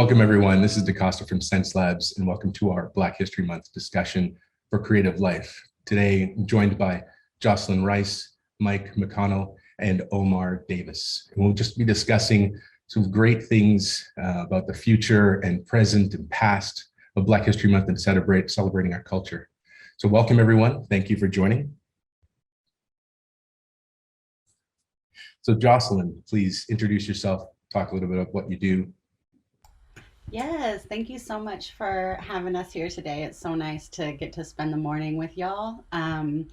Welcome, everyone. This is DaCosta from Xencelabs, and welcome to our Black History Month discussion for Creative Life. Today, I'm joined by Jocelyn Rice, Mike McConnell, and Omar Davis. And we'll just be discussing some great things about the future and present and past of Black History Month and celebrating our culture. So welcome, everyone. Thank you for joining. So Jocelyn, please introduce yourself, talk a little bit about what you do. Yes, thank you so much for having us here today. It's so nice to get to spend the morning with y'all. My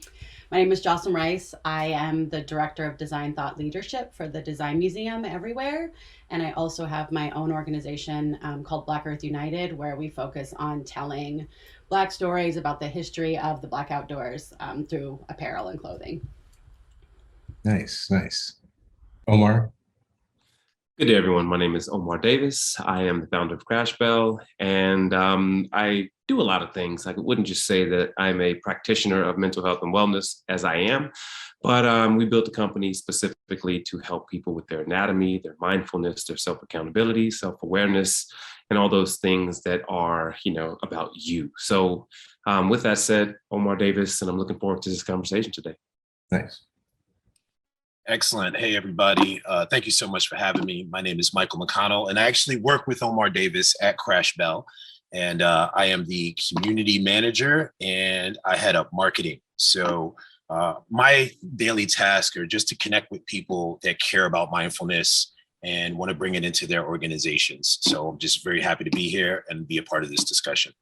name is Jocelyn Rice. I am the Director of Design Thought Leadership for the Design Museum everywhere. And I also have my own organization called Black Earth United, where we focus on telling Black stories about the history of the Black outdoors through apparel and clothing. Nice, nice. Omar? Good day, everyone. My name is Omar Davis. I am the founder of Crash Bell, and I do a lot of things. I wouldn't just say that I'm a practitioner of mental health and wellness, as I am, but we built a company specifically to help people with their anatomy, their mindfulness, their self-accountability, self-awareness, and all those things that are, about you. So with that said, Omar Davis, and I'm looking forward to this conversation today. Nice. Excellent. Hey, everybody. Thank you so much for having me. My name is Michael McConnell, and I actually work with Omar Davis at Crash Bell. And I am the community manager, and I head up marketing. So my daily tasks are just to connect with people that care about mindfulness and want to bring it into their organizations. So I'm just very happy to be here and be a part of this discussion.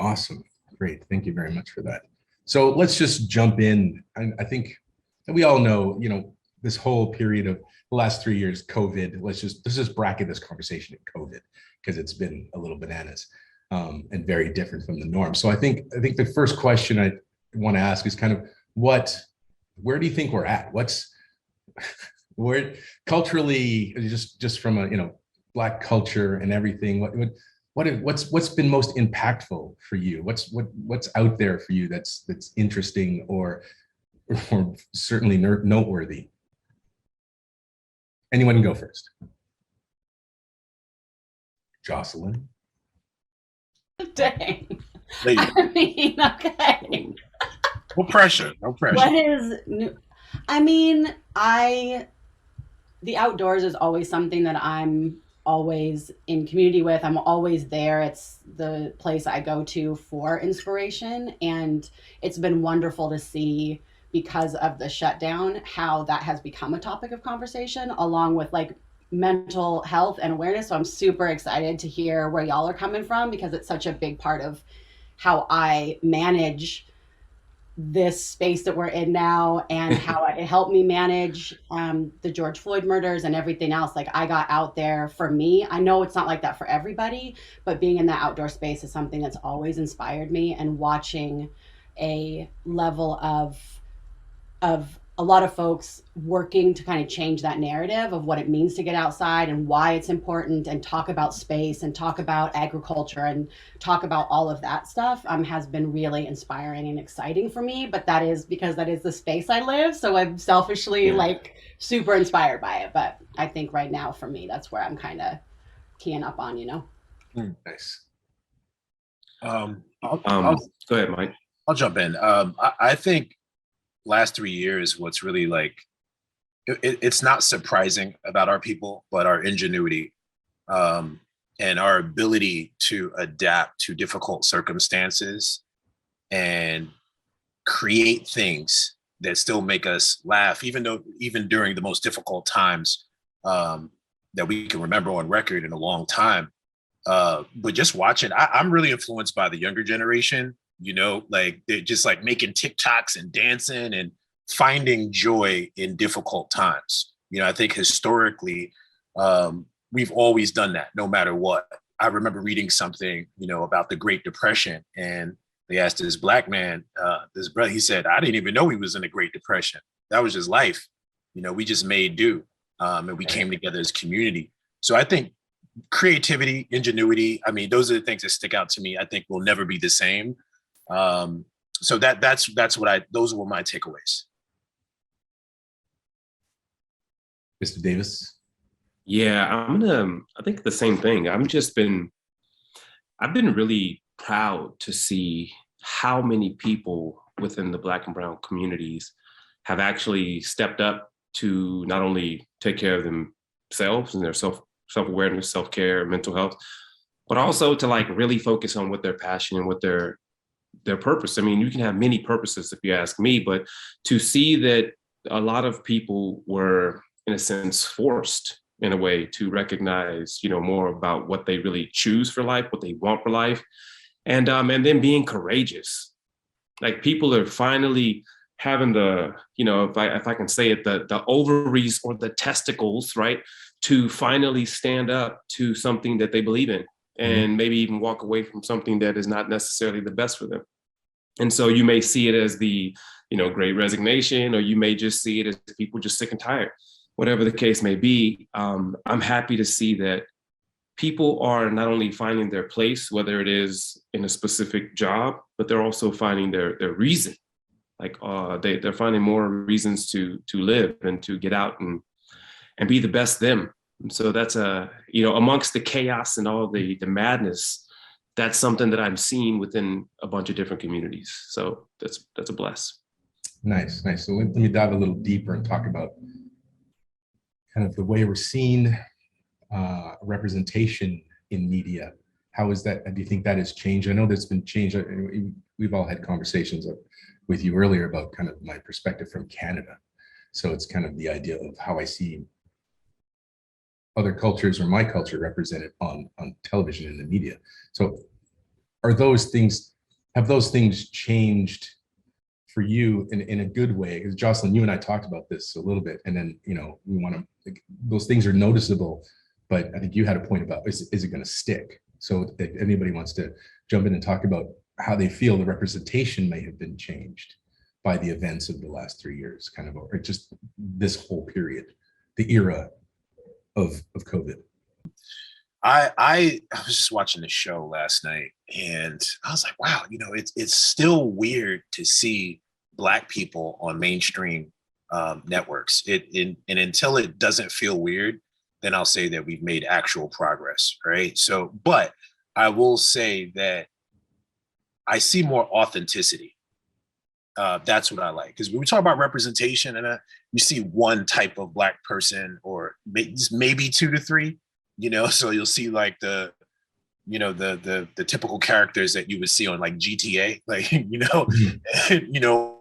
Awesome. Great. Thank you very much for that. So let's just jump in. I think we all know, this whole period of the last 3 years, COVID, let's just bracket this conversation in COVID, because it's been a little bananas and very different from the norm. So I think the first question I want to ask is kind of where do you think we're at? Where culturally, just from a, Black culture and everything, what's been most impactful for you? What's out there for you that's interesting or certainly noteworthy? Anyone can go first. Jocelyn. Dang. I mean, okay. No pressure. No pressure. What is new? I mean, the outdoors is always something that I'm always in community with. I'm always there. It's the place I go to for inspiration. And it's been wonderful to see, because of the shutdown, how that has become a topic of conversation, along with like mental health and awareness. So I'm super excited to hear where y'all are coming from, because it's such a big part of how I manage this space that we're in now, and how it helped me manage the George Floyd murders and everything else. Like, I got out there for me. I know it's not like that for everybody, but being in that outdoor space is something that's always inspired me, and watching a level of a lot of folks working to kind of change that narrative of what it means to get outside and why it's important, and talk about space and talk about agriculture and talk about all of that stuff has been really inspiring and exciting for me. But that is because that is the space I live. So I'm selfishly like super inspired by it. But I think right now for me, that's where I'm kind of keying up on, Nice. Go ahead, Mike. I'll jump in. I think last 3 years, what's really it's not surprising about our people, but our ingenuity and our ability to adapt to difficult circumstances and create things that still make us laugh, even during the most difficult times that we can remember on record in a long time. But just watching, I'm really influenced by the younger generation. They're just like making TikToks and dancing and finding joy in difficult times. I think historically, we've always done that no matter what. I remember reading something, about the Great Depression, and they asked this Black man, this brother, he said, I didn't even know he was in a Great Depression. That was just life. We just made do, and we came together as community. So I think creativity, ingenuity, those are the things that stick out to me. I think we'll never be the same. So those were my takeaways. Mr. Davis. Yeah, I think the same thing. I've been really proud to see how many people within the Black and Brown communities have actually stepped up to not only take care of themselves and their self-awareness, self-care, mental health, but also to like really focus on what their passion and what their purpose. I mean, you can have many purposes if you ask me, but to see that a lot of people were, in a sense, forced in a way to recognize, more about what they really choose for life, what they want for life, and then being courageous. Like people are finally having the, if I can say it, the ovaries or the testicles, right, to finally stand up to something that they believe in, and maybe even walk away from something that is not necessarily the best for them. And so you may see it as the, great resignation, or you may just see it as people just sick and tired, whatever the case may be. I'm happy to see that people are not only finding their place, whether it is in a specific job, but they're also finding their reason. Like they're finding more reasons to live and to get out and be the best them. And so that's amongst the chaos and all the madness, that's something that I'm seeing within a bunch of different communities. So that's a bless. Nice, nice. So let me dive a little deeper and talk about kind of the way we're seeing representation in media. How is that? Do you think that has changed? I know there's been change. We've all had conversations with you earlier about kind of my perspective from Canada. So it's kind of the idea of how I see other cultures or my culture represented on television and the media. So have those things changed for you in a good way? Because Jocelyn, you and I talked about this a little bit, and then, we want to, those things are noticeable, but I think you had a point about, is it going to stick? So if anybody wants to jump in and talk about how they feel the representation may have been changed by the events of the last 3 years, kind of, or just this whole period, the era of COVID. I was just watching the show last night, and I was like, wow, it's still weird to see Black people on mainstream networks. And until it doesn't feel weird, then I'll say that we've made actual progress, right? So, but I will say that I see more authenticity. That's what I like, because when we talk about representation, and you see one type of Black person, or maybe 2 to 3, so you'll see like the typical characters that you would see on like GTA, like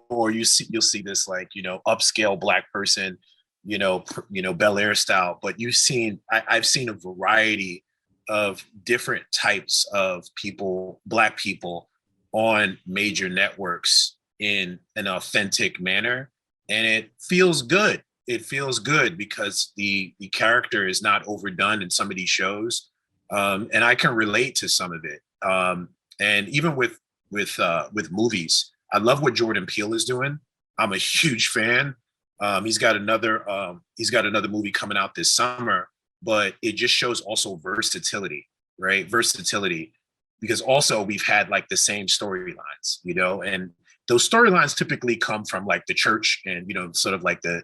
or you'll see this like upscale Black person, Bel Air style. But I've seen a variety of different types of people, Black people, on major networks in an authentic manner, and it feels good. It feels good because the character is not overdone in some of these shows, and I can relate to some of it. And even with movies, I love what Jordan Peele is doing. I'm a huge fan. He's got another movie coming out this summer, but it just shows also versatility, right? Versatility, because also we've had like the same storylines, and those storylines typically come from like the church and sort of like the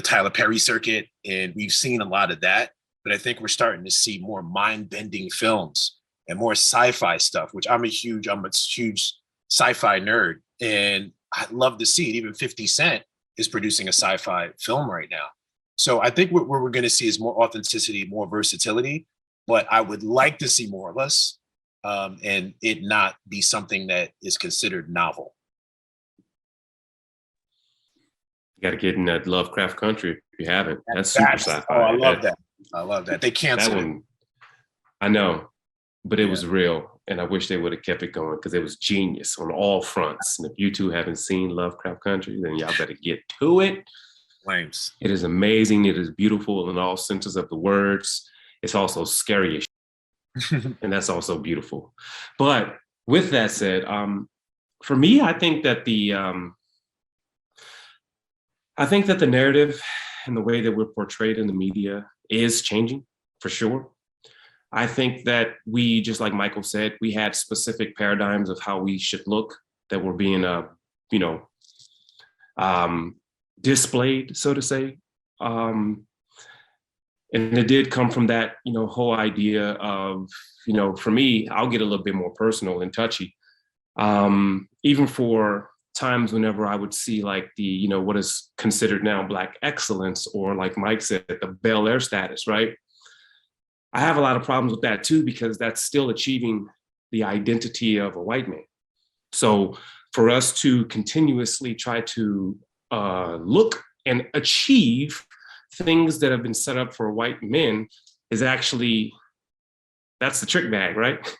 Tyler Perry circuit, and we've seen a lot of that. But I think we're starting to see more mind-bending films and more sci-fi stuff, which I'm a huge sci-fi nerd, and I love to see it. Even 50 Cent is producing a sci-fi film right now. So I think what we're going to see is more authenticity, more versatility, but I would like to see more of us, and it not be something that is considered novel. You got to get in that Lovecraft country if you haven't. That's super sci-fi. Oh, I love that. I love that. They canceled that one. I know, but it was real, and I wish they would have kept it going, because it was genius on all fronts. And if you two haven't seen Lovecraft Country, then y'all better get to it. Flames. It is amazing. It is beautiful in all senses of the words. It's also scary as and that's also beautiful. But with that said, for me, I think that the narrative and the way that we're portrayed in the media is changing, for sure. I think that we, just like Michael said, we had specific paradigms of how we should look that were being, displayed, so to say. And it did come from that, whole idea of, for me, I'll get a little bit more personal and touchy. Even for times whenever I would see like the, what is considered now Black excellence, or like Mike said, the Bel Air status, right? I have a lot of problems with that too, because that's still achieving the identity of a white man. So for us to continuously try to look and achieve things that have been set up for white men is actually, that's the trick bag, right?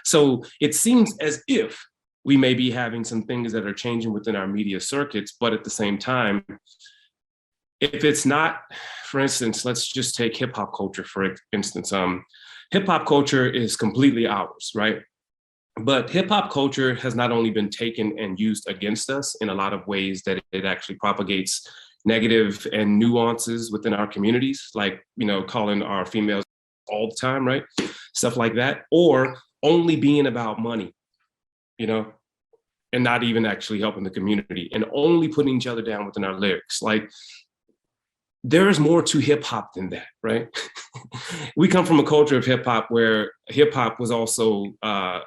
So it seems as if we may be having some things that are changing within our media circuits, but at the same time, if it's not, for instance, let's just take hip hop culture, for instance. Hip hop culture is completely ours, right? But hip hop culture has not only been taken and used against us in a lot of ways, that it actually propagates negative and nuances within our communities, like, calling our females all the time, right? Stuff like that, or only being about money, and not even actually helping the community, and only putting each other down within our lyrics. Like, there is more to hip hop than that, right? We come from a culture of hip hop where hip hop was also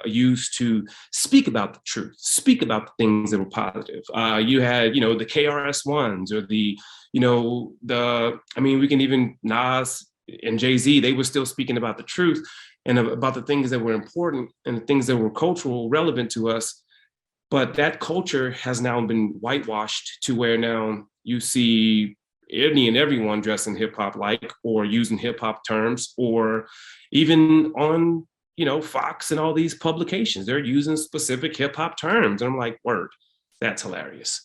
used to speak about the truth, speak about the things that were positive. You had, the KRS-Ones, or we can even Nas and Jay-Z, they were still speaking about the truth and about the things that were important and the things that were cultural, relevant to us. But that culture has now been whitewashed to where now you see any and everyone dressing hip hop like, or using hip hop terms, or even on, Fox and all these publications, they're using specific hip hop terms. And I'm like, word, that's hilarious.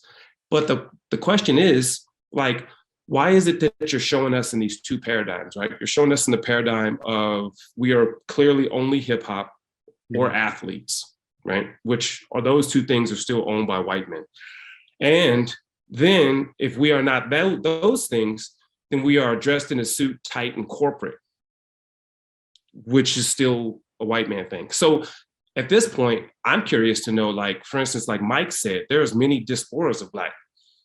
But the question is, like, why is it that you're showing us in these two paradigms, right? You're showing us in the paradigm of we are clearly only hip hop or athletes, right? Which are, those two things are still owned by white men. And then if we are not those things, then we are dressed in a suit, tight and corporate, which is still a white man thing. So at this point, I'm curious to know, like, for instance, like Mike said, there's many diasporas of Black.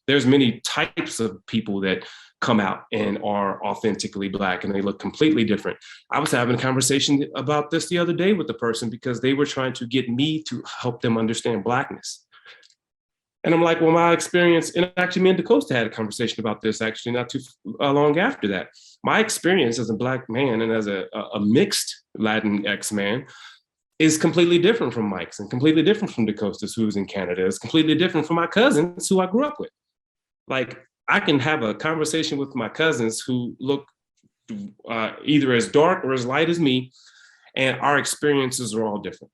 There's many types of people that come out and are authentically Black, and they look completely different. I was having a conversation about this the other day with the person, because they were trying to get me to help them understand Blackness. And I'm like, well, my experience, and actually me and DaCosta had a conversation about this actually not too long after that. My experience as a Black man and as a mixed Latinx man is completely different from Mike's, and completely different from DaCosta's, who's in Canada. It's completely different from my cousins who I grew up with. Like, I can have a conversation with my cousins who look either as dark or as light as me, and our experiences are all different.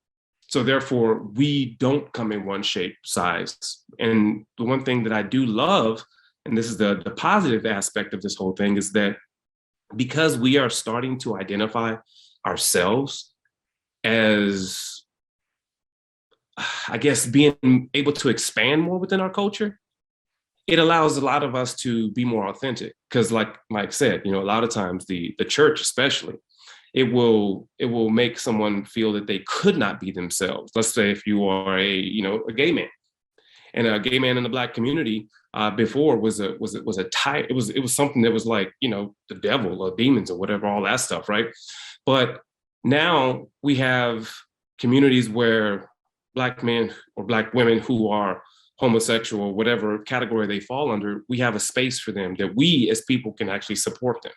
So therefore, we don't come in one shape, size. And the one thing that I do love, and this is the positive aspect of this whole thing, is that because we are starting to identify ourselves as, I guess, being able to expand more within our culture, it allows a lot of us to be more authentic. Because like Mike said, a lot of times the church especially, it will make someone feel that they could not be themselves. Let's say if you are a gay man, and a gay man in the Black community before was it was something that was like, the devil or demons or whatever, all that stuff, right? But now we have communities where Black men or Black women who are homosexual, whatever category they fall under, we have a space for them that we as people can actually support them.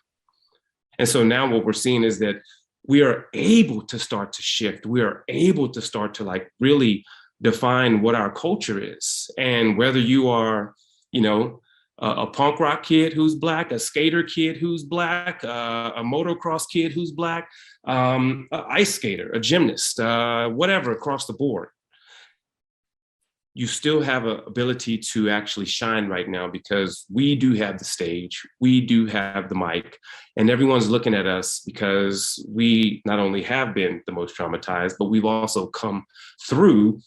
And so now what we're seeing is that we are able to start to shift. We are able to start to like really define what our culture is. And whether you are, a punk rock kid who's Black, a skater kid who's Black, a motocross kid who's Black, an ice skater, a gymnast, whatever, across the board, you still have an ability to actually shine right now, because we do have the stage, we do have the mic, and everyone's looking at us because we not only have been the most traumatized, but we've also come through,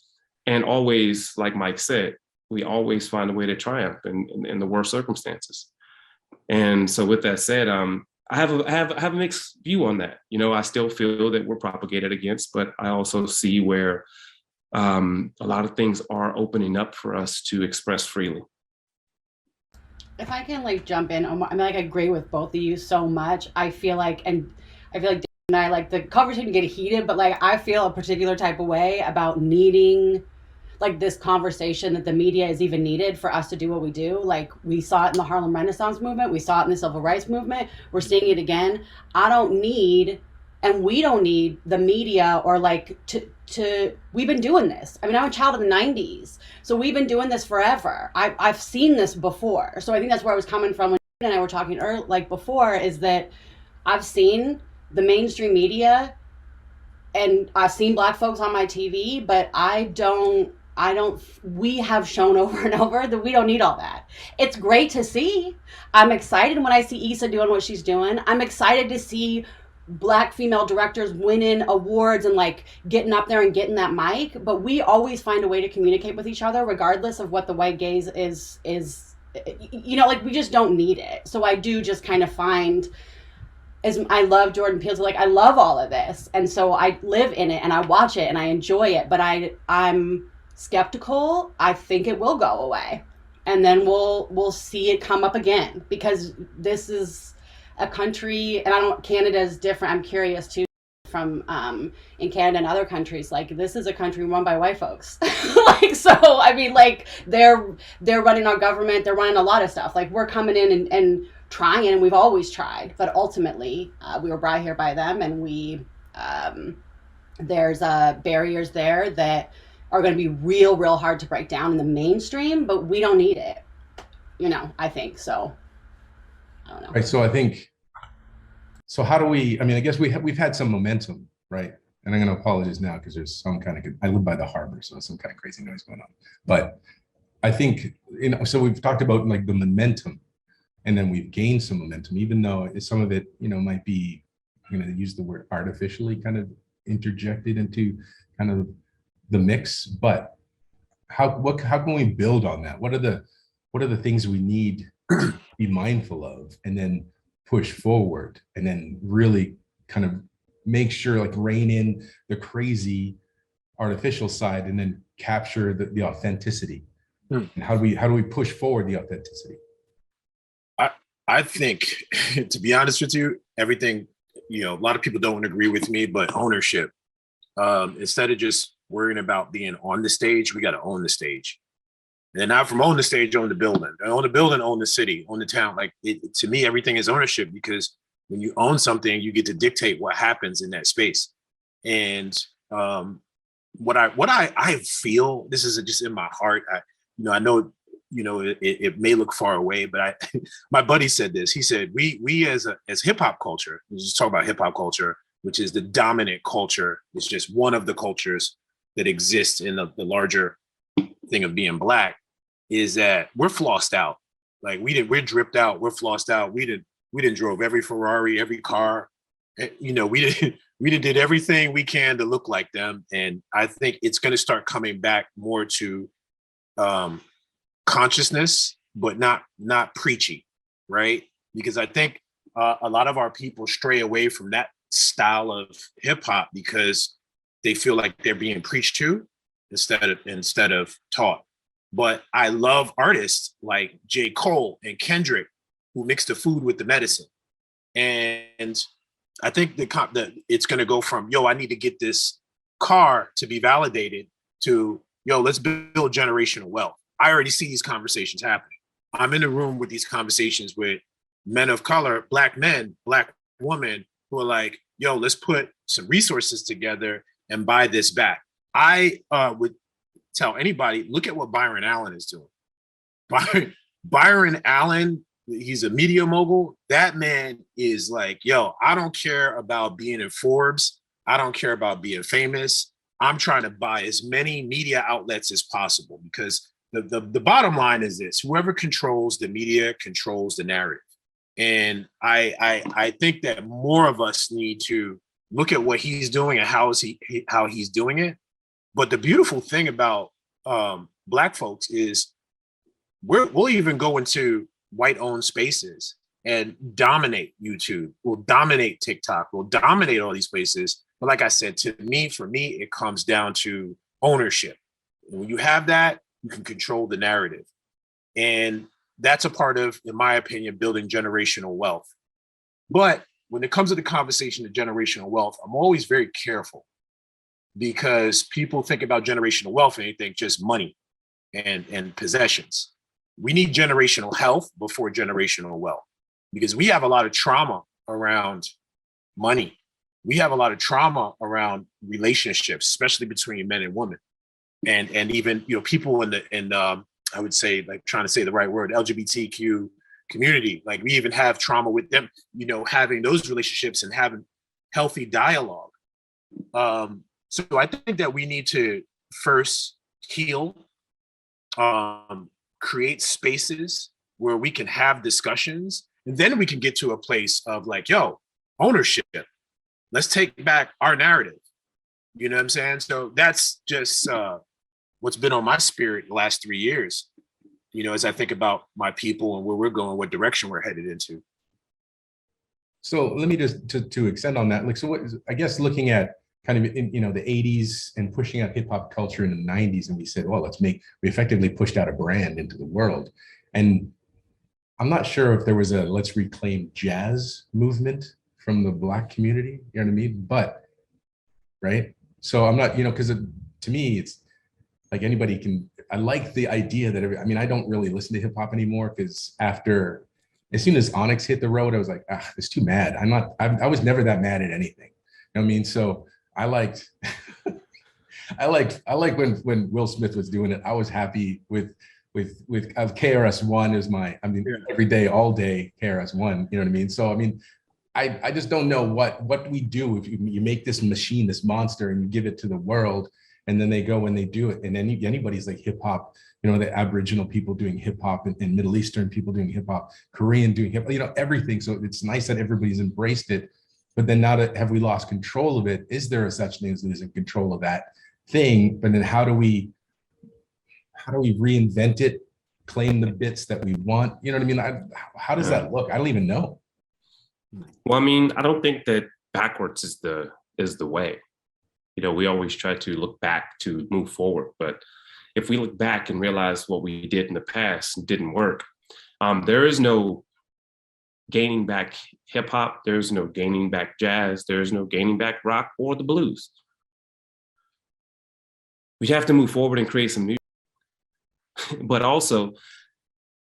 and always, like Mike said, we always find a way to triumph in the worst circumstances. And so with that said, I have a mixed view on that. I still feel that we're propagated against, but I also see where a lot of things are opening up for us to express freely. If I can like jump in, I mean, like I agree with both of you so much. I feel like Dan and I like the conversation get heated, but like I feel a particular type of way about needing like this conversation that the media is even needed for us to do what we do. Like we saw it in the Harlem Renaissance movement, we saw it in the Civil Rights movement, we're seeing it again. I don't need, and we don't need the media or like to we've been doing this. I mean, I'm a child of the 90s, so we've been doing this forever. I've seen this before, so I think that's where I was coming from when and I were talking earlier, like before, is that I've seen the mainstream media and I've seen black folks on my TV, but we have shown over and over that we don't need all that. It's great to see. I'm excited when I see Issa doing what she's doing. I'm excited to see black female directors winning awards and like getting up there and getting that mic, but we always find a way to communicate with each other regardless of what the white gaze is, like we just don't need it. So I do just kind of find, as I love Jordan Peele, like I love all of this, and so I live in it and I watch it and I enjoy it, but I'm skeptical. I think it will go away, and then we'll see it come up again, because this is a country, and Canada is different. I'm curious too, from in Canada and other countries, like this is a country run by white folks. Like, so I mean, like they're running our government, they're running a lot of stuff. Like we're coming in and trying, and we've always tried, but ultimately we were brought here by them, and there's barriers there that are going to be real hard to break down in the mainstream, but we don't need it, I think so. I don't know. Right. So how do we, I guess we've had some momentum, right? And I'm going to apologize now because there's some kind of, I live by the harbor, so some kind of crazy noise going on. But I think, so we've talked about like the momentum, and then we've gained some momentum, even though some of it, might be, I'm going to use the word artificially kind of interjected into kind of the mix. But how can we build on that? What are the things we need to be mindful of, and then push forward, and then really kind of make sure, like rein in the crazy artificial side, and then capture the authenticity? And how do we push forward the authenticity? I think, to be honest with you, everything, a lot of people don't agree with me, but ownership. Instead of just worrying about being on the stage, we got to own the stage. And not from own the stage, own the building. Own the building, own the city, own the town. Like to me, everything is ownership, because when you own something, you get to dictate what happens in that space. And what I feel, this is just in my heart. I know, it may look far away, but my buddy said this. He said, we as hip hop culture, we just talk about hip hop culture, which is the dominant culture. It's just one of the cultures that exists in the larger thing of being Black, is that we're flossed out. Like we're dripped out, we're flossed out. We didn't drove every Ferrari, every car. We did everything we can to look like them. And I think it's going to start coming back more to consciousness, but not preachy, right? Because I think a lot of our people stray away from that style of hip hop because they feel like they're being preached to instead of taught. But I love artists like J. Cole and Kendrick, who mix the food with the medicine. And I think it's going to go from, I need to get this car to be validated, to, let's build generational wealth. I already see these conversations happening. I'm in a room with these conversations with men of color, Black men, Black women, who are like, let's put some resources together and buy this back. I would tell anybody, look at what Byron Allen is doing. Byron Allen, he's a media mogul. That man is like, I don't care about being in Forbes. I don't care about being famous. I'm trying to buy as many media outlets as possible, because the bottom line is this: whoever controls the media controls the narrative. And I think that more of us need to look at what he's doing and how he's doing it. But the beautiful thing about Black folks is we'll even go into white-owned spaces and dominate YouTube. We'll dominate TikTok. We'll dominate all these places. But like I said, for me, it comes down to ownership. And when you have that, you can control the narrative. And that's a part of, in my opinion, building generational wealth. But when it comes to the conversation of generational wealth, I'm always very careful, because people think about generational wealth and they think just money and possessions. We need generational health before generational wealth, because we have a lot of trauma around money. We have a lot of trauma around relationships, especially between men and women, and even, you know, people in I would say, like, trying to say the right word, LGBTQ community. Like, we even have trauma with them, you know, having those relationships and having healthy dialogue. So I think that we need to first heal, create spaces where we can have discussions, and then we can get to a place of like, yo, ownership. Let's take back our narrative. You know what I'm saying? So that's just what's been on my spirit the last 3 years, you know, as I think about my people and where we're going, what direction we're headed into. So let me just to extend on that. Like, so what is, I guess, looking at kind of, you know, the 80s and pushing out hip hop culture in the 90s, and we said, well, we effectively pushed out a brand into the world. And I'm not sure if there was a let's reclaim jazz movement from the Black community, you know what I mean? But, right? So I'm not, you know, because to me, it's like anybody can, I like the idea that, I don't really listen to hip hop anymore, because as soon as Onyx hit the road, I was like, it's too mad. I was never that mad at anything. You know what I mean? So I liked, I like when Will Smith was doing it. I was happy with KRS-One is every day, all day KRS-One, you know what I mean? So, I just don't know what we do if you make this machine, this monster, and you give it to the world, and then they go and they do it. And then anybody's like hip hop, you know, the Aboriginal people doing hip hop, and Middle Eastern people doing hip hop, Korean doing hip hop, you know, everything. So it's nice that everybody's embraced it. But then now that have we lost control of it? Is there a such thing as losing control of that thing? But then how do we reinvent it, claim the bits that we want? You know what I mean? How does that look? I don't even know. Well, I don't think that backwards is the way. You know, we always try to look back to move forward. But if we look back and realize what we did in the past didn't work, there is no gaining back hip hop. There's no gaining back jazz. There's no gaining back rock or the blues. We have to move forward and create some new. But also,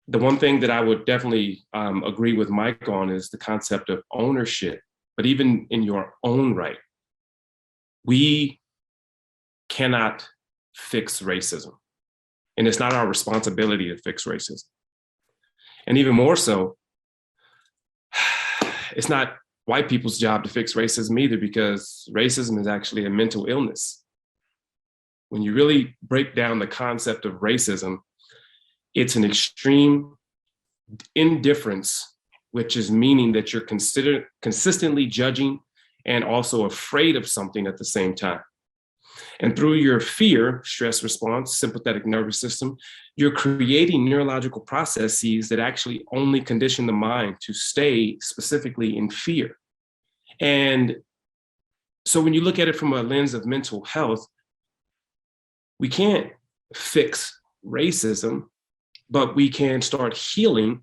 the one thing that I would definitely agree with Mike on is the concept of ownership. But even in your own right, we cannot fix racism. And it's not our responsibility to fix racism. And even more so, it's not white people's job to fix racism either, because racism is actually a mental illness. When you really break down the concept of racism, it's an extreme indifference, which is meaning that you're consistently judging and also afraid of something at the same time. And through your fear, stress response, sympathetic nervous system, you're creating neurological processes that actually only condition the mind to stay specifically in fear. And so when you look at it from a lens of mental health, we can't fix racism, but we can start healing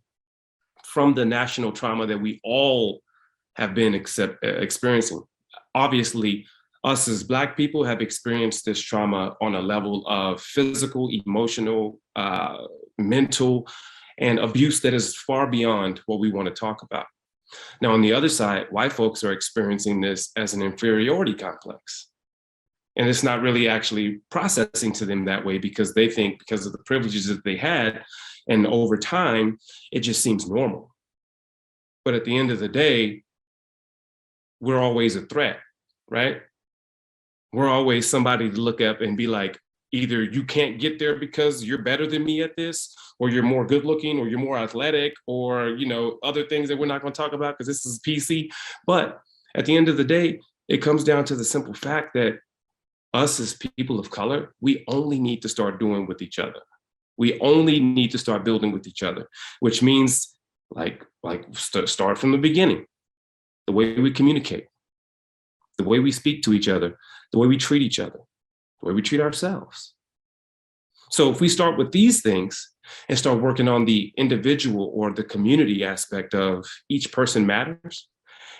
from the national trauma that we all have been experiencing. Obviously, us as Black people have experienced this trauma on a level of physical, emotional, mental, and abuse that is far beyond what we want to talk about. Now, on the other side, white folks are experiencing this as an inferiority complex. And it's not really actually processing to them that way, because they think because of the privileges that they had, and over time, it just seems normal. But at the end of the day, we're always a threat, right? We're always somebody to look up and be like, either you can't get there because you're better than me at this, or you're more good looking, or you're more athletic, or, you know, other things that we're not going to talk about because this is PC. But at the end of the day, it comes down to the simple fact that us as people of color, we only need to start doing with each other. We only need to start building with each other, which means start from the beginning. The way we communicate, the way we speak to each other, the way we treat each other, the way we treat ourselves. So if we start with these things, and start working on the individual or the community aspect of each person matters.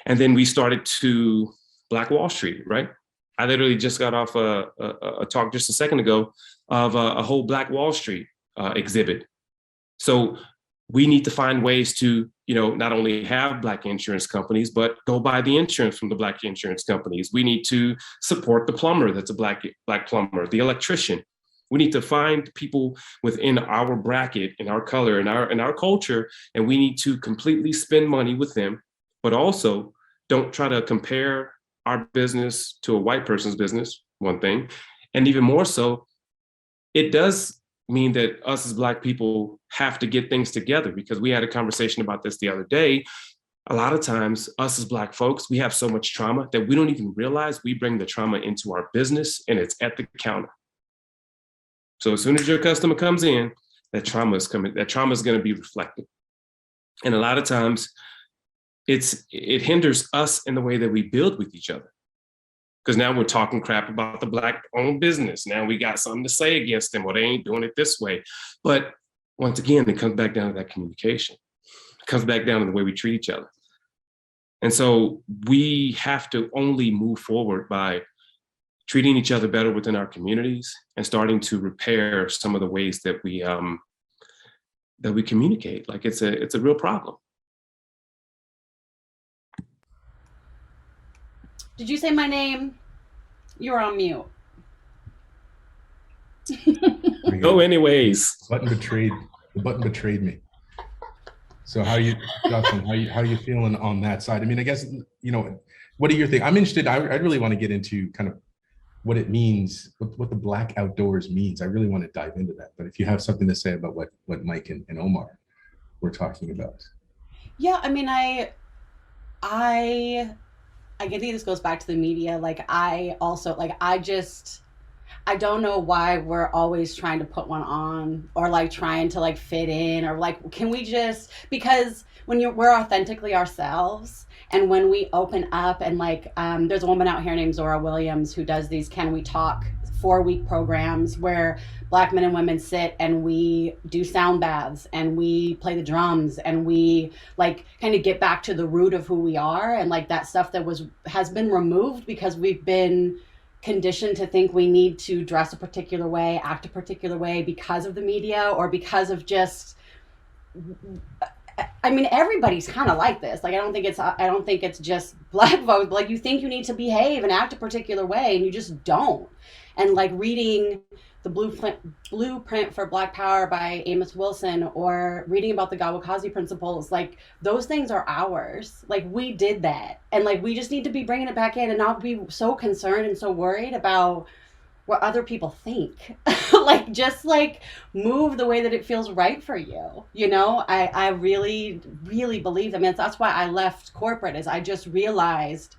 And then we started to Black Wall Street, right? I literally just got off a talk just a second ago of a whole Black Wall Street exhibit. So we need to find ways to, not only have Black insurance companies, but go buy the insurance from the Black insurance companies. We need to support the plumber that's a Black plumber, the electrician. We need to find people within our bracket, in our color, in our culture, and we need to completely spend money with them, but also don't try to compare our business to a white person's business, one thing. And even more so, it does mean that us as Black people have to get things together, because we had a conversation about this the other day. A lot of times, us as Black folks, we have so much trauma that we don't even realize we bring the trauma into our business, and it's at the counter. So as soon as your customer comes in, that trauma is going to be reflected. And a lot of times it hinders us in the way that we build with each other. Because now we're talking crap about the Black owned business. Now we got something to say against them, or they ain't doing it this way. But once again, it comes back down to that communication. It comes back down to the way we treat each other. And so we have to only move forward by treating each other better within our communities and starting to repair some of the ways that we communicate. Like it's a real problem. Did you say my name? You were on mute. Go anyways. The button betrayed me. So how you, Jocelyn, how are you feeling on that side? I mean, I guess, what are your things? I'm interested, I really want to get into kind of what it means, what the Black outdoors means. I really want to dive into that. But if you have something to say about what Mike and Omar were talking about. Yeah, I mean, I think this goes back to the media. Like, I don't know why we're always trying to put one on, or like trying to like fit in, or like, can we just, because when we're authentically ourselves, and when we open up and like, there's a woman out here named Zora Williams who does these Can We Talk 4-week programs where Black men and women sit and we do sound baths and we play the drums and we like kind of get back to the root of who we are, and like that stuff that has been removed because we've been conditioned to think we need to dress a particular way, act a particular way because of the media, or because of just, I mean, everybody's kind of like this. Like, I don't think it's just Black folks. Like, you think you need to behave and act a particular way, and you just don't. And like reading the Blueprint for Black Power by Amos Wilson, or reading about the Gawakazi principles, like those things are ours. Like, we did that, and like we just need to be bringing it back in and not be so concerned and so worried about what other people think. Like, just like move the way that it feels right for you. I really, really believe that. I mean, that's why I left corporate, is I just realized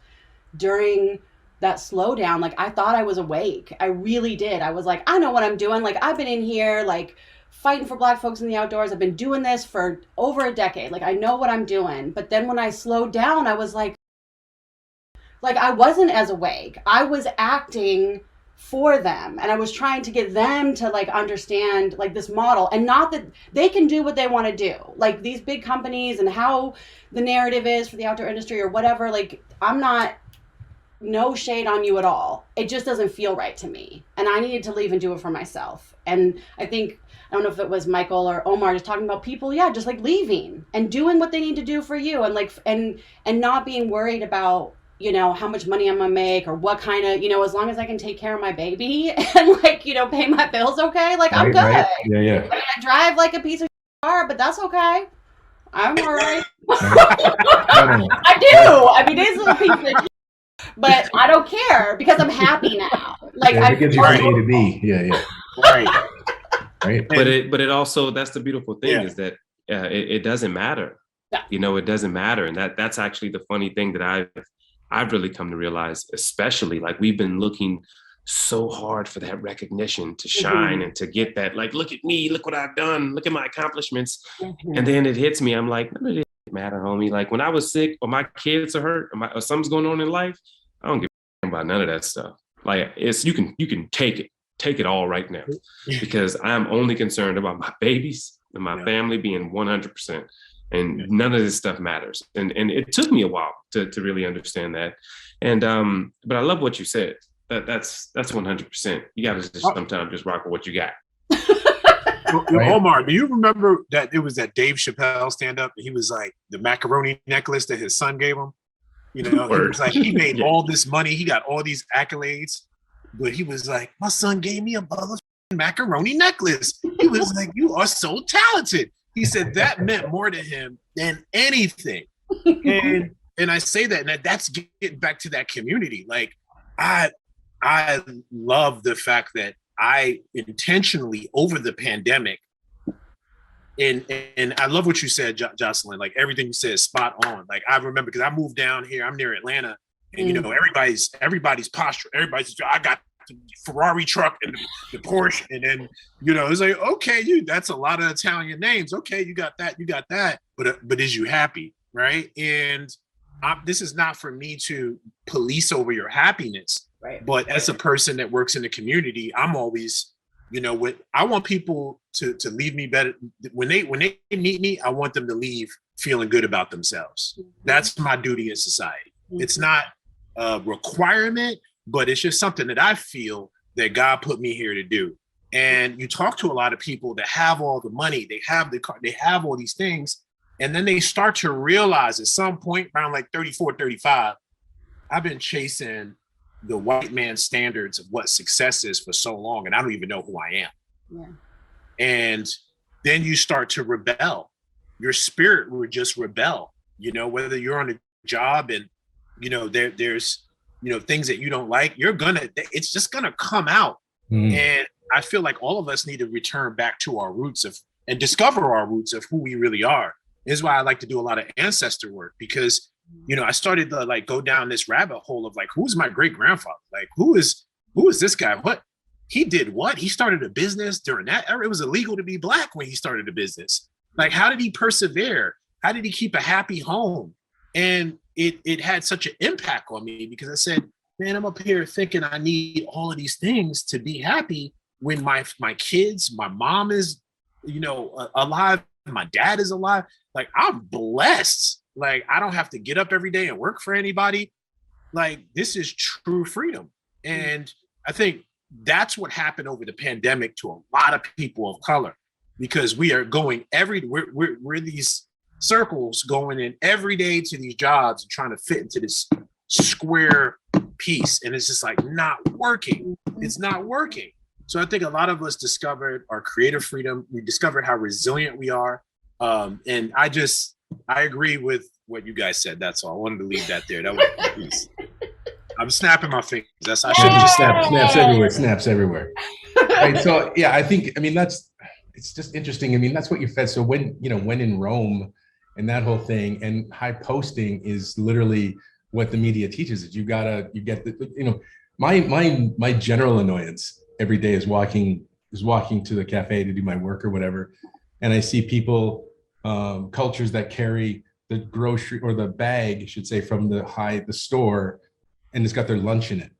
during that slowdown, like I thought I was awake. I really did. I was like, I know what I'm doing. Like, I've been in here, like fighting for Black folks in the outdoors. I've been doing this for over a decade. Like, I know what I'm doing. But then when I slowed down, I was like I wasn't as awake. I was acting for them, and I was trying to get them to like understand like this model, and not that they can do what they want to do, like these big companies and how the narrative is for the outdoor industry or whatever. Like, I'm not, no shade on you at all. It just doesn't feel right to me, and I needed to leave and do it for myself. And I don't know if it was Michael or Omar just talking about people, just like leaving and doing what they need to do for you, and like and not being worried about how much money I'm gonna make, or what kind of, as long as I can take care of my baby and like, pay my bills, okay? Like, I'm good. Right. Yeah. I mean, I drive like a piece of car, but that's okay. I'm all right. I do. I mean, it is a piece of shit, but I don't care because I'm happy now. Like, it gets you from A to B. Yeah. Right. But it also, that's the beautiful thing, is that it doesn't matter. Yeah. It doesn't matter. And that's actually the funny thing that I've really come to realize, especially like we've been looking so hard for that recognition to shine and to get that, like, look at me, look what I've done, look at my accomplishments. And then it hits me. I'm like, none of this matter, homie. Like, when I was sick, or my kids are hurt, or something's going on in life, I don't give a about none of that stuff. Like, you can take it all right now, because I'm only concerned about my babies and my Yeah. family being 100%. And none of this stuff matters. And it took me a while to really understand that. And but I love what you said. That's 100%. You got to just sometimes just rock with what you got. Right. Omar, do you remember that it was that Dave Chappelle stand up? He was like the macaroni necklace that his son gave him. You know, he was like, he made all this money, he got all these accolades, but he was like, my son gave me a macaroni necklace. He was like, you are so talented. He said that meant more to him than anything. And I say that, and that's getting back to that community. Like, I love the fact that I intentionally over the pandemic, and I love what you said, Jocelyn. Like everything you said is spot on. Like I remember because I moved down here. I'm near Atlanta, and you know everybody's posture. I got the Ferrari truck and the Porsche, and then you know it's like okay, that's a lot of Italian names. Okay, you got that. But is you happy, right? And this is not for me to police over your happiness. Right. But as a person that works in the community, I'm always, you know, I want people to leave me better. When they meet me, I want them to leave feeling good about themselves. Mm-hmm. That's my duty in society. Mm-hmm. It's not a requirement, but it's just something that I feel that God put me here to do. And you talk to a lot of people that have all the money, they have the car, they have all these things. And then they start to realize at some point around like 34, 35, I've been chasing the white man's standards of what success is for so long, and I don't even know who I am. Yeah. And then you start to rebel. Your spirit will just rebel, you know, whether you're on a job and, you know, there's, you know, things that you don't like, it's just gonna come out. Mm. And I feel like all of us need to return back to our roots and discover our roots of who we really are. This is why I like to do a lot of ancestor work, because you know, I started to like go down this rabbit hole of like, who's my great grandfather? Like, who is this guy? What he did? What he started a business during that era? It was illegal to be Black when he started a business. Like, how did he persevere? How did he keep a happy home? And it had such an impact on me because I said, man, I'm up here thinking I need all of these things to be happy when my kids, my mom is, you know, alive, my dad is alive. Like, I'm blessed. Like, I don't have to get up every day and work for anybody. Like, this is true freedom. And I think that's what happened over the pandemic to a lot of people of color, because we are going we're these circles going in every day to these jobs and trying to fit into this square piece. And it's just like not working. It's not working. So I think a lot of us discovered our creative freedom. We discovered how resilient we are. And I agree with what you guys said. That's all. I wanted to leave that there. That was I'm snapping my fingers. I should just snaps everywhere. Right. So yeah, I mean, it's just interesting. I mean, that's what you fed. So when in Rome and that whole thing, and high posting is literally what the media teaches it. You get my general annoyance every day is walking to the cafe to do my work or whatever. And I see people, cultures that carry the grocery or the bag, I should say, from the store, and it's got their lunch in it.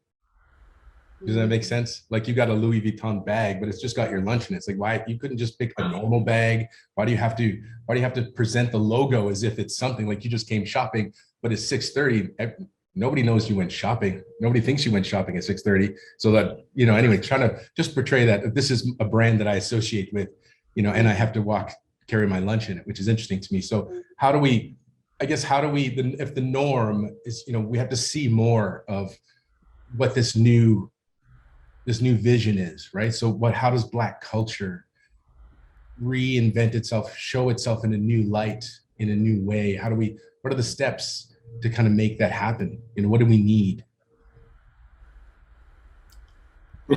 Does that make sense? Like, you got a Louis Vuitton bag, but it's just got your lunch in it. It's like, why you couldn't just pick a normal bag? Why do you have to present the logo as if it's something like you just came shopping, but it's 6:30? Nobody knows you went shopping. Nobody thinks you went shopping at 6:30. So that, anyway, trying to just portray that this is a brand that I associate with, and I have to carry my lunch in it, which is interesting to me. So if the norm is, we have to see more of what this new vision is, right? So how does Black culture reinvent itself, show itself in a new light, in a new way? What are the steps to kind of make that happen? What do we need? The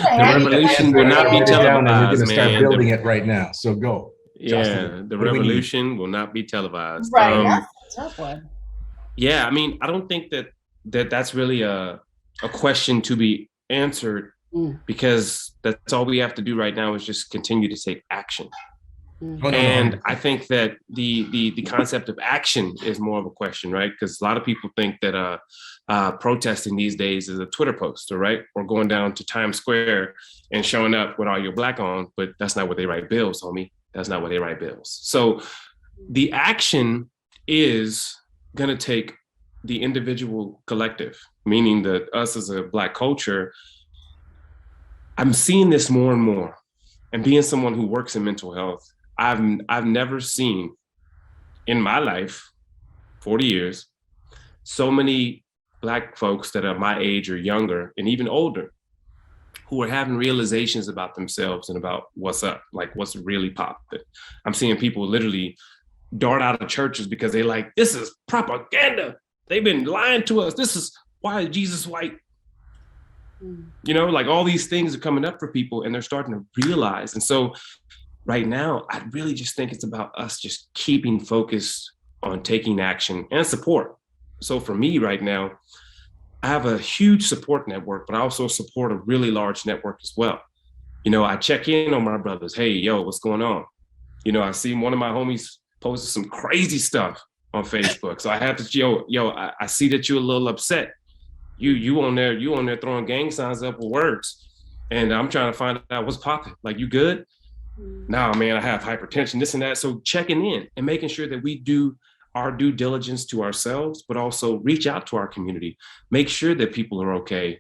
revolution will not be televised, man. We're going to start building it right now. So go. Yeah, Justin, the revolution will not be televised. Right, that's a tough one. Yeah, I mean, I don't think that's really a question to be answered, because that's all we have to do right now is just continue to take action. And I think that the concept of action is more of a question, right? Because a lot of people think that protesting these days is a Twitter post, right? Or going down to Times Square and showing up with all your Black on, but that's not what they write bills, homie. That's not where they write bills. So the action is going to take the individual collective, meaning that us as a Black culture. I'm seeing this more and more. And being someone who works in mental health, I've never seen in my life, 40 years, so many Black folks that are my age or younger and even older who are having realizations about themselves and about what's up, like what's really popping. I'm seeing people literally dart out of churches because they like, this is propaganda. They've been lying to us. This is why is Jesus white? You know, like all these things are coming up for people and they're starting to realize. And so right now, I really just think it's about us just keeping focused on taking action and support. So for me right now, I have a huge support network, but I also support a really large network as well. You know, I check in on my brothers. Hey, yo, what's going on? You know, I see one of my homies posted some crazy stuff on Facebook. So I have to, I see that you're a little upset. You on there throwing gang signs up with words. And I'm trying to find out what's popping. Like, you good? Nah, man, I have hypertension, this and that. So checking in and making sure that we do our due diligence to ourselves, but also reach out to our community, make sure that people are okay.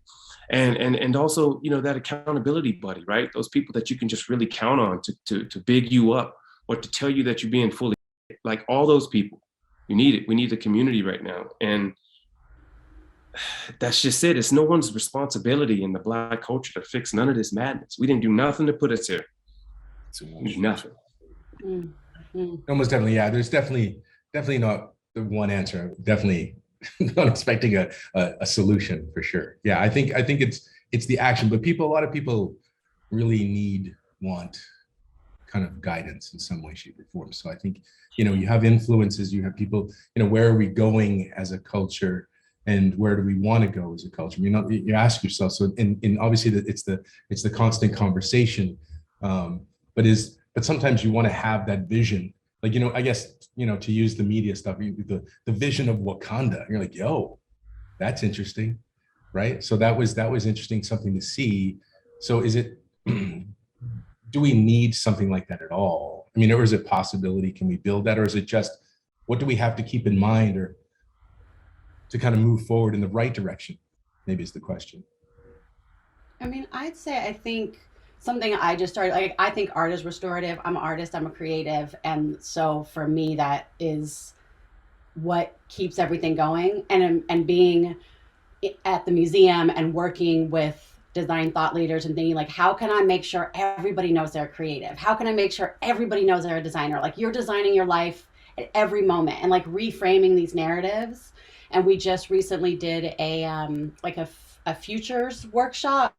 And also, you know, that accountability buddy, right? Those people that you can just really count on to big you up or to tell you that you're being fully, like all those people, you need it. We need the community right now. And that's just it. It's no one's responsibility in the Black culture to fix none of this madness. We didn't do nothing to put us here. Nothing. Almost definitely, yeah. There's definitely not the one answer. Definitely not expecting a solution for sure. Yeah, I think it's the action, but a lot of people really want kind of guidance in some way, shape, or form. So I think, you know, you have influences, you have people, you know, where are we going as a culture, and where do we want to go as a culture? You know, you ask yourself. So in obviously it's the constant conversation, but sometimes you want to have that vision. Like, you know, I guess, you know, to use the media stuff, the vision of Wakanda. You're like, yo, that's interesting, right? So that was interesting, something to see. So is it, do we need something like that at all? I mean, or is it possibility? Can we build that? Or is it just, what do we have to keep in mind or to kind of move forward in the right direction? Maybe is the question. I mean, I think something I just started, like, I think art is restorative. I'm an artist, I'm a creative. And so for me, that is what keeps everything going. And being at the museum and working with design thought leaders and thinking, like, how can I make sure everybody knows they're creative? How can I make sure everybody knows they're a designer? Like, you're designing your life at every moment, and like reframing these narratives. And we just recently did a futures workshop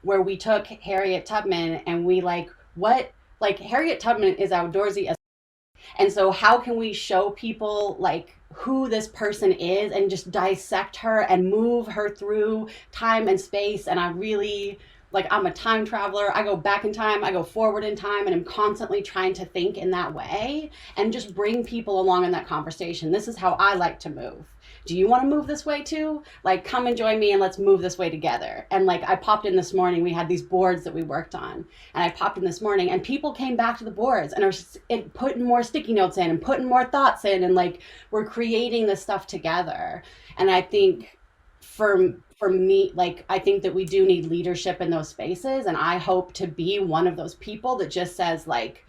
where we took Harriet Tubman and we Harriet Tubman is outdoorsy as, and so how can we show people like who this person is and just dissect her and move her through time and space. And I really, like, I'm a time traveler. I go back in time, I go forward in time, and I'm constantly trying to think in that way and just bring people along in that conversation. This is how I like to move. Do you want to move this way too? Like, come and join me and let's move this way together. And like, I popped in this morning, we had these boards that we worked on, and I popped in this morning and people came back to the boards and are putting more sticky notes in and putting more thoughts in, and like, we're creating this stuff together. And I think for me, like, I think that we do need leadership in those spaces. And I hope to be one of those people that just says, like,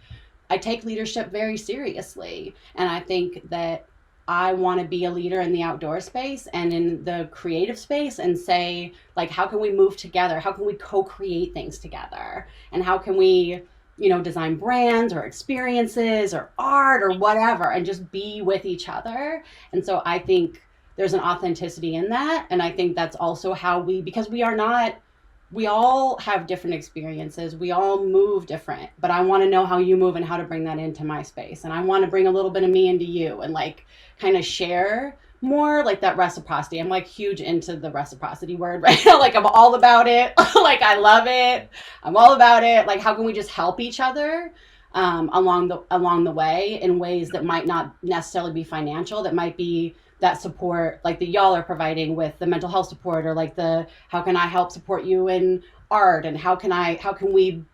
I take leadership very seriously. And I think that I want to be a leader in the outdoor space and in the creative space and say, like, how can we move together? How can we co-create things together? And how can we, you know, design brands or experiences or art or whatever, and just be with each other? And so I think there's an authenticity in that. And I think that's also how because we all have different experiences. We all move different, but I want to know how you move and how to bring that into my space. And I want to bring a little bit of me into you and like kind of share more, like that reciprocity. I'm like huge into the reciprocity word right now. Like, I'm all about it. Like, I love it. I'm all about it. Like, how can we just help each other along the way in ways that might not necessarily be financial, that might be that support, like that y'all are providing with the mental health support, or like how can I help support you in art, and how can we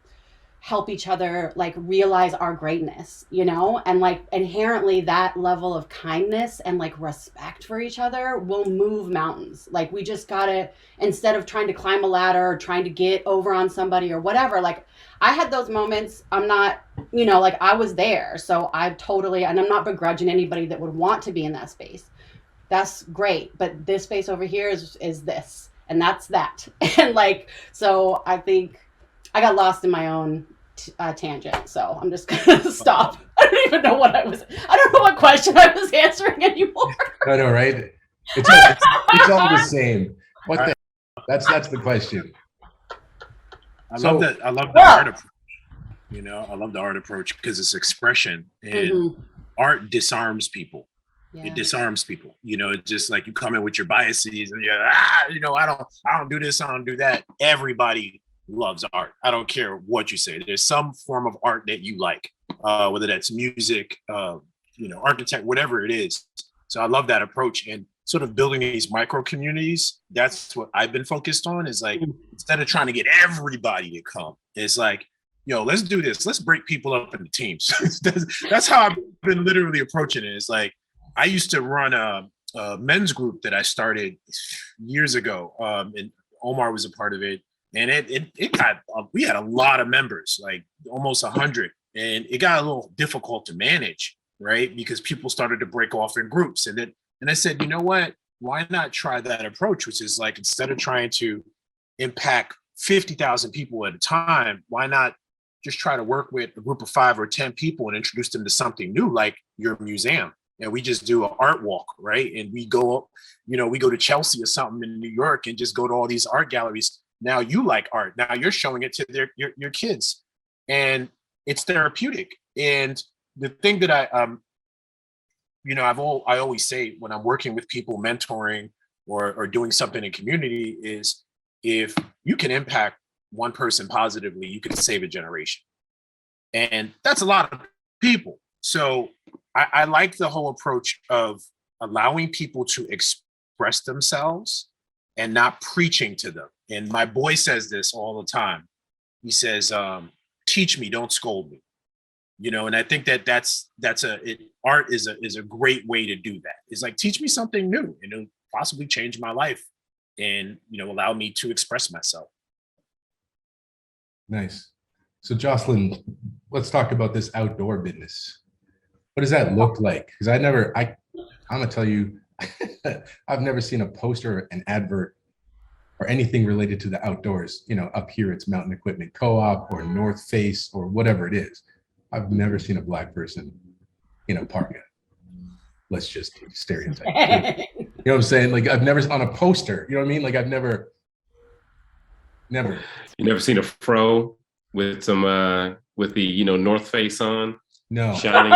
help each other like realize our greatness, you know, and like inherently that level of kindness and like respect for each other will move mountains. Like we just gotta, instead of trying to climb a ladder or trying to get over on somebody or whatever, like I had those moments. I'm not, you know, like I was there. So I totally, and I'm not begrudging anybody that would want to be in that space. That's great. But this space over here is this, and that's that. And like, so I think I got lost in my own tangent, so I'm just gonna stop. I don't even know what I don't know what question I was answering anymore. I know, right? It's all the same. What the? That's the question. I love that. I love the art approach. You know, I love the art approach because it's expression, and art disarms people. Yeah. It disarms people. You know, it's just like you come in with your biases and you're you know, I don't do this, I don't do that. Everybody loves art. I don't care what you say. There's some form of art that you like, whether that's music, you know, architect, whatever it is. So I love that approach, and sort of building these micro communities. That's what I've been focused on, is like, instead of trying to get everybody to come, it's like, yo, let's do this. Let's break people up into teams. That's how I've been literally approaching it. It's like, I used to run a men's group that I started years ago, and Omar was a part of it. And it got, we had a lot of members, like almost 100, and it got a little difficult to manage, right? Because people started to break off in groups, and I said, you know what? Why not try that approach, which is like, instead of trying to impact 50,000 people at a time, why not just try to work with a group of 5 or 10 people and introduce them to something new, like your museum. And we just do an art walk, right? And we go, you know, we go to Chelsea or something in New York and just go to all these art galleries. Now you like art. Now you're showing it to your kids, and it's therapeutic. And the thing that I you know, I always say when I'm working with people, mentoring or doing something in community, is if you can impact one person positively, you can save a generation. And that's a lot of people. So I like the whole approach of allowing people to express themselves and not preaching to them. And my boy says this all the time. He says, teach me, don't scold me. You know, and I think that art is a great way to do that. It's like, teach me something new, and it'll possibly change my life and, you know, allow me to express myself. Nice. So Jocelyn, let's talk about this outdoor business. What does that look like? Because I'm gonna tell you, I've never seen a poster, an advert, or anything related to the outdoors. You know, up here it's Mountain Equipment Co-op or North Face or whatever it is. I've never seen a Black person in a parka. Let's just stereotype. You know what I'm saying? Like, I've never on a poster. You know what I mean? Like, I've never. You never seen a fro with some with the, you know, North Face on? No. Shining.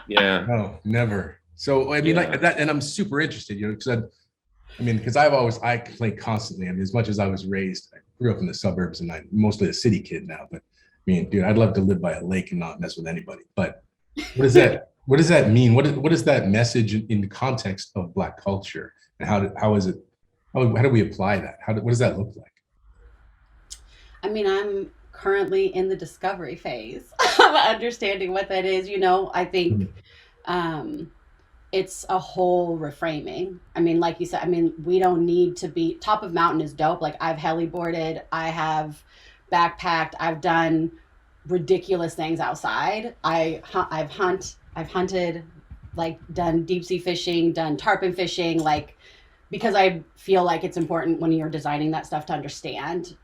Yeah. No, never. So I mean, like that, and I'm super interested, you know, because I complain constantly. I mean, as much as I was raised, I grew up in the suburbs, and I'm mostly a city kid now. But I mean, dude, I'd love to live by a lake and not mess with anybody. But what does that? What does that mean? What is that message in the context of Black culture, and how do we apply that? What does that look like? I mean, I'm currently in the discovery phase of understanding what that is. You know, I think it's a whole reframing. I mean, like you said, I mean, we don't need to be top of mountain is dope. Like, I've heliboarded, I have backpacked, I've done ridiculous things outside. I've hunted, like done deep sea fishing, done tarpon fishing, like, because I feel like it's important when you're designing that stuff to understand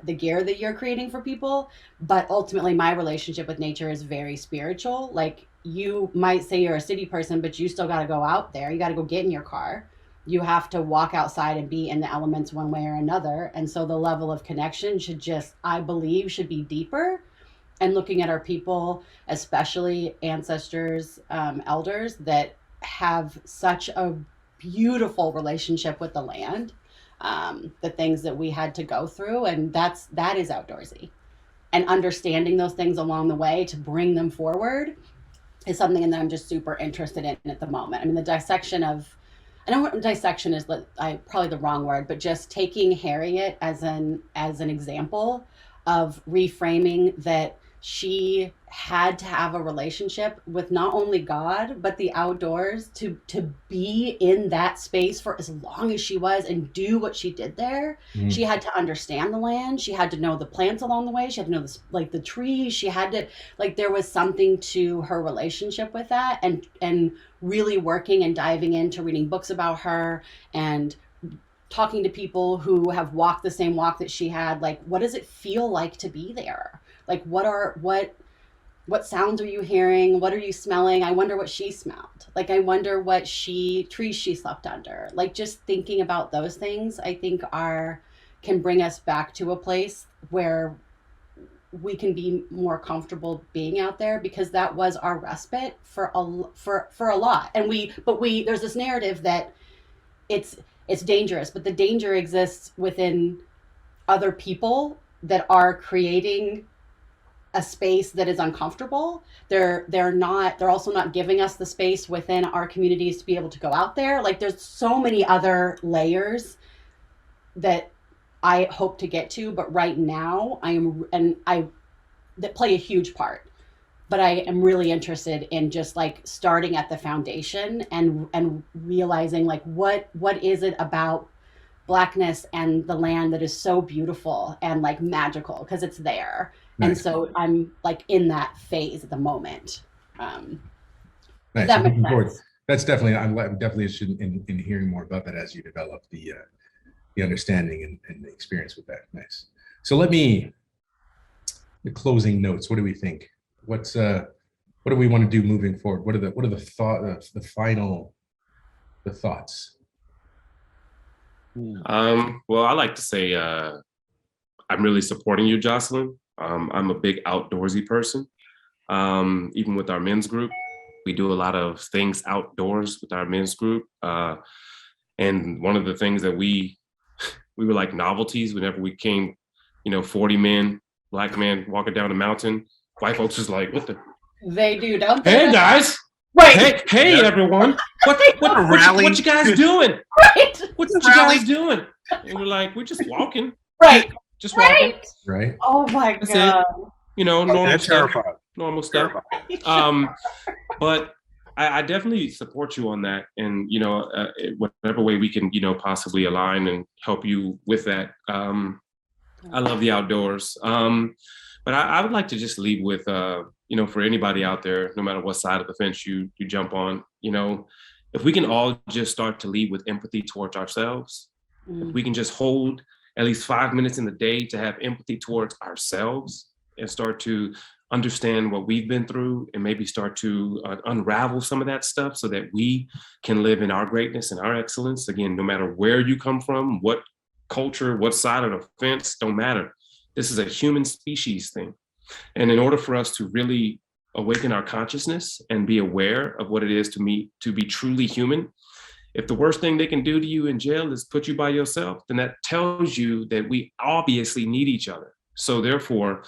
the gear that you're creating for people. But ultimately, my relationship with nature is very spiritual. Like, you might say you're a city person, but you still got to go out there. You got to go get in your car. You have to walk outside and be in the elements one way or another. And so the level of connection I believe, should be deeper. And looking at our people, especially ancestors, elders that have such a beautiful relationship with the land, the things that we had to go through, and that is outdoorsy. And understanding those things along the way to bring them forward is something that I'm just super interested in at the moment. I mean, the dissection of, I know what dissection is, probably the wrong word, but just taking Harriet as an example of reframing that she had to have a relationship with not only God but the outdoors to be in that space for as long as she was and do what she did there. Mhm. She had to understand the land. She had to know the plants along the way. She had to know this, like the trees. She had to, like, there was something to her relationship with that, and really working and diving into reading books about her and talking to people who have walked the same walk that she had. Like, what does it feel like to be there? Like, what sounds are you hearing? What are you smelling? I wonder what she smelled. Like, I wonder what trees she slept under. Like, just thinking about those things, I think can bring us back to a place where we can be more comfortable being out there, because that was our respite for a lot. And there's this narrative that it's dangerous, but the danger exists within other people that are creating a space that is uncomfortable. They're also not giving us the space within our communities to be able to go out there. Like, there's so many other layers that I hope to get to, but right now that play a huge part. But I am really interested in just like starting at the foundation and realizing, like, what is it about Blackness and the land that is so beautiful and like magical, because it's there. Nice. And so I'm like in that phase at the moment. Nice. Does that make sense? That's definitely, I'm definitely interested in hearing more about that as you develop the understanding and the experience with that. Nice. So the closing notes. What do we think? What do we want to do moving forward? What are the thoughts? Well, I like to say I'm really supporting you, Jocelyn. I'm a big outdoorsy person. Even with our men's group, we do a lot of things outdoors with our men's group. And one of the things that we were like novelties whenever we came, 40 men, Black men walking down a mountain. White folks is like, what the? They do, don't they? Hey guys! Right. Hey everyone! What you guys doing? Right. What you guys doing? And we're like, we're just walking. Right. Just walking. Right. Oh my That's God. it. Normal stuff. Terrified. Normal stuff. But I definitely support you on that, and whatever way we can, possibly align and help you with that. I love the outdoors. But I would like to just leave with, for anybody out there, no matter what side of the fence you jump on, if we can all just start to lead with empathy towards ourselves, if we can just hold at least 5 minutes in the day to have empathy towards ourselves and start to understand what we've been through and maybe start to unravel some of that stuff so that we can live in our greatness and our excellence. Again, no matter where you come from, what culture, what side of the fence, don't matter. This is a human species thing. And in order for us to really awaken our consciousness and be aware of what it is to be truly human, if the worst thing they can do to you in jail is put you by yourself, then that tells you that we obviously need each other. So therefore,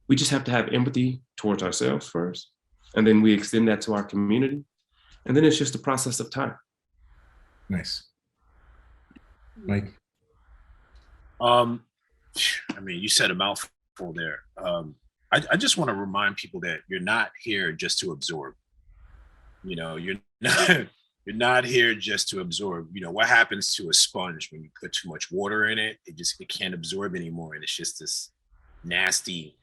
we just have to have empathy towards ourselves first, and then we extend that to our community. And then it's just a process of time. Nice. Mike? You said a mouthful there. I just want to remind people that you're not here just to absorb. You're not here just to absorb. What happens to a sponge when you put too much water in it? It can't absorb anymore, and it's just this nasty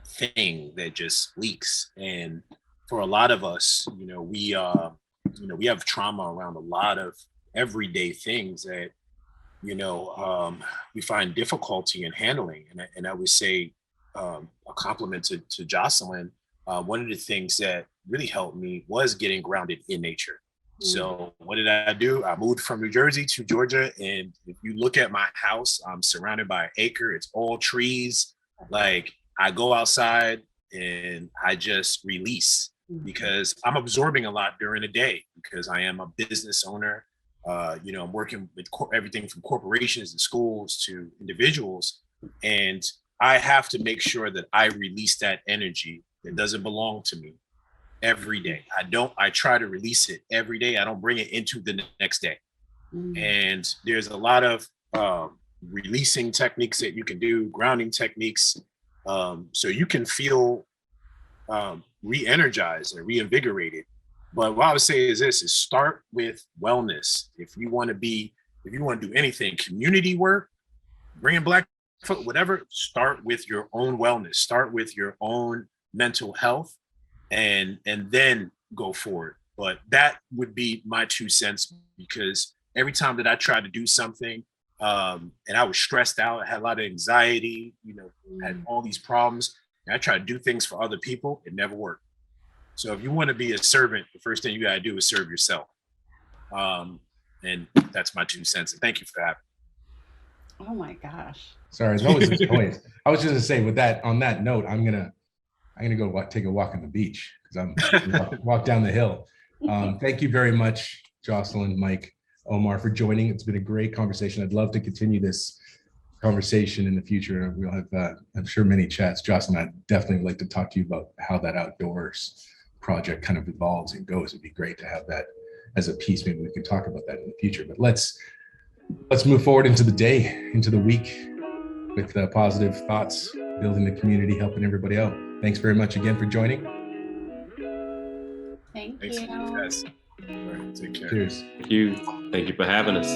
thing that just leaks. And for a lot of us, we have trauma around a lot of everyday things that we find difficulty in handling. And I would say a compliment to Jocelyn. One of the things that really helped me was getting grounded in nature. So what did I do? I moved from New Jersey to Georgia. And if you look at my house, I'm surrounded by an acre. It's all trees. Like, I go outside and I just release, because I'm absorbing a lot during the day because I am a business owner. I'm working with everything from corporations and schools to individuals. And I have to make sure that I release that energy that doesn't belong to me every day. I try to release it every day. I don't bring it into the next day. And there's a lot of releasing techniques that you can do, grounding techniques. So you can feel re-energized and reinvigorated. But what I would say is this: is start with wellness. If you want to do anything, community work, bringing Black folk, whatever, start with your own wellness. Start with your own mental health, and then go forward. But that would be my 2 cents, because every time that I tried to do something, and I was stressed out, I had a lot of anxiety, had all these problems, and I tried to do things for other people, it never worked. So if you want to be a servant, the first thing you got to do is serve yourself. And that's my 2 cents. And thank you for having me. Oh my gosh. Sorry, that was the point. I was just gonna say, with that, on that note, I'm gonna go take a walk on the beach, because I'm walk down the hill. Thank you very much, Jocelyn, Mike, Omar, for joining. It's been a great conversation. I'd love to continue this conversation in the future. We'll have, I'm sure, many chats. Jocelyn, I'd definitely like to talk to you about how that outdoors project kind of evolves and goes. It'd be great to have that as a piece. Maybe we can talk about that in the future. But let's move forward into the day, into the week, with positive thoughts, building the community, helping everybody out. Thanks very much again for joining. Thanks You guys. All right, take care. Cheers. Thank you for having us.